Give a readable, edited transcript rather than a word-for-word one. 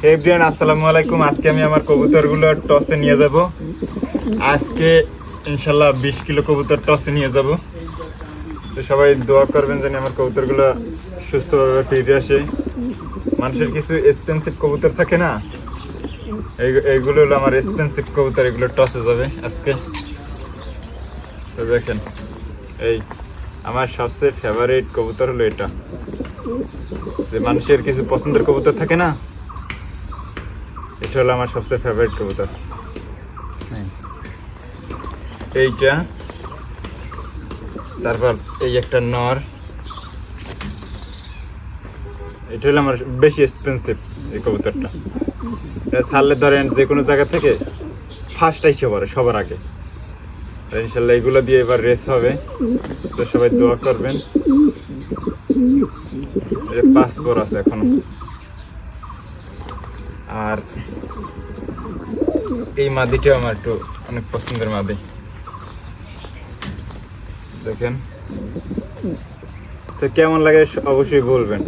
হে everyone, আসসালামু আলাইকুম। আজকে আমি আমার কবুতরগুলো টসে নিয়ে যাব। আজকে ইনশাল্লাহ 20 কিলো কবুতর টসে নিয়ে যাব। তো সবাই দোয়া করবেন যেন আমার কবুতরগুলো সুস্থভাবে ফিরে আসে। মানুষের কিছু এক্সপেন্সিভ কবুতর থাকে না, এইগুলো হলো আমার এক্সপেন্সিভ কবুতর, এগুলো টসে যাবে আজকে। তো দেখেন, এই আমার সবচেয়ে ফেভারিট কবুতর হলো এটা। যে মানুষের কিছু পছন্দের কবুতর থাকে না, এটা হলো আমার সবচেয়ে ফেভারিট কবুতর। এইটা, তারপর এই একটা নর, এটা হলো আমার বেশি এক্সপেন্সিভ এই কবুতরটা। এটা ছাড়লে ধরেন যে কোনো জায়গা থেকে ফার্স্ট আইসে পড়ে সবার আগে। ইনশাল্লাহ এগুলো দিয়ে এবার রেস হবে, তো সবাই দোয়া করবেন। পাসপোর্ট আছে এখনো। আর এই মাদিটা আমার একটু অনেক পছন্দের মাদি, দেখেন। কেমন লাগে অবশ্যই বলবেন।